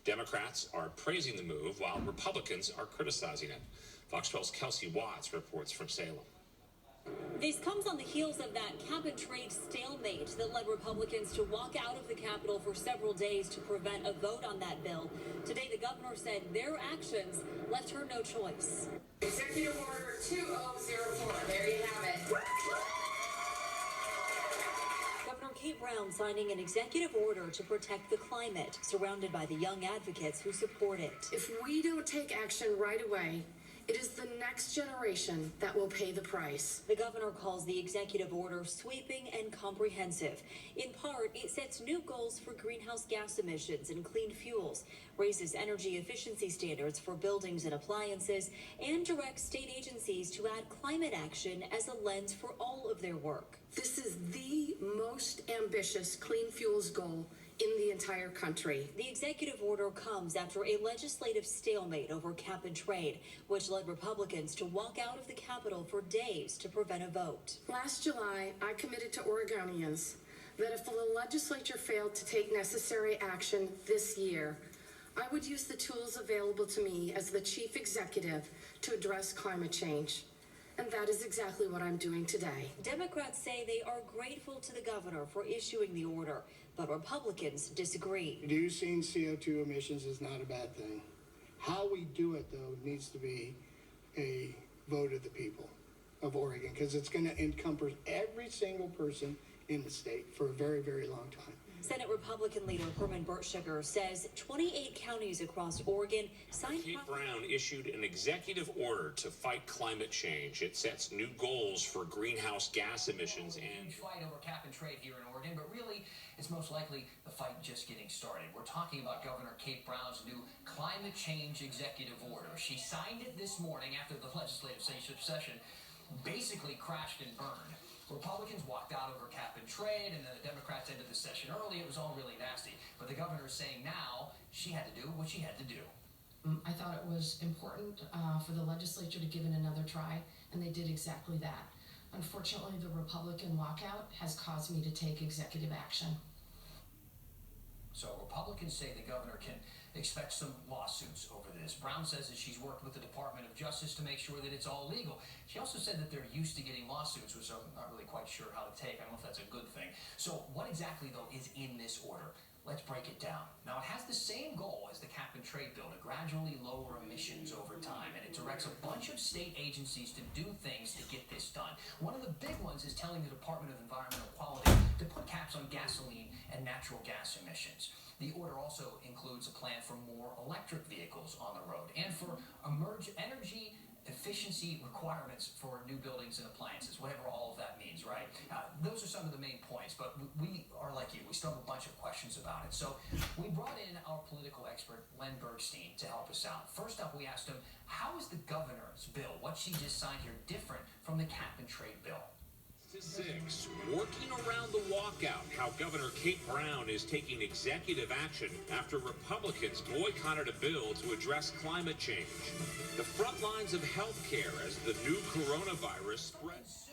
Democrats are praising the move while Republicans are criticizing it. Fox 12's Kelsey Watts reports from Salem. This comes on the heels of that cap-and-trade stalemate that led Republicans to walk out of the Capitol for several days to prevent a vote on that bill. Today, the governor said their actions left her no choice. Executive Order 2004. There you have it. Governor Kate Brown signing an executive order to protect the climate, surrounded by the young advocates who support it. If we don't take action right away, it is the next generation that will pay the price. The governor calls the executive order sweeping and comprehensive. In part, it sets new goals for greenhouse gas emissions and clean fuels, raises energy efficiency standards for buildings and appliances, and directs state agencies to add climate action as a lens for all of their work. This is the most ambitious clean fuels goal in the entire country. The executive order comes after a legislative stalemate over cap and trade, which led Republicans to walk out of the Capitol for days to prevent a vote. Last July, I committed to Oregonians that if the legislature failed to take necessary action this year, I would use the tools available to me as the chief executive to address climate change. And that is exactly what I'm doing today. Democrats say they are grateful to the governor for issuing the order, but Republicans disagree. Reducing CO2 emissions is not a bad thing. How we do it, though, needs to be a vote of the people of Oregon, because it's going to encompass every single person in the state for a very, very long time. Senate Republican leader Herman Bertschiger says 28 counties across Oregon signed. Kate Brown issued an executive order to fight climate change. It sets new goals for greenhouse gas emissions and huge fight over cap and trade here in Oregon, but really it's most likely the fight just getting started. We're talking about Governor Kate Brown's new climate change executive order. She signed it this morning after the legislative session basically crashed and burned. Republicans walked out over cap and trade, and then the Democrats ended the session early. It was all really nasty. But the governor is saying now she had to do what she had to do. I thought it was important for the legislature to give it another try, and they did exactly that. Unfortunately, the Republican walkout has caused me to take executive action. So Republicans say the governor can expect some lawsuits over this. Brown says that she's worked with the Department of Justice to make sure that it's all legal. She also said that they're used to getting lawsuits, which I'm not really quite sure how to take. I don't know if that's a good thing. So what exactly, though, is in this order? Let's break it down. Now, it has the same goal as the cap and trade bill to gradually lower emissions over time, and it directs a bunch of state agencies to do things to get this done. One of the big ones is telling the Department of Environmental Quality to put caps on gasoline and natural gas emissions. The order also includes a plan for more electric vehicles on the road and for energy efficiency requirements for new buildings and appliances, whatever all of that means, right? Those are some of the main points, but we are like you. We still have a bunch of questions about it. So we brought in our political expert, Len Bergstein, to help us out. First up, we asked him, how is the governor's bill, what she just signed here, different from the cap and trade bill? to 6, working around the walkout, how Governor Kate Brown is taking executive action after Republicans boycotted a bill to address climate change. The front lines of health care as the new coronavirus spreads.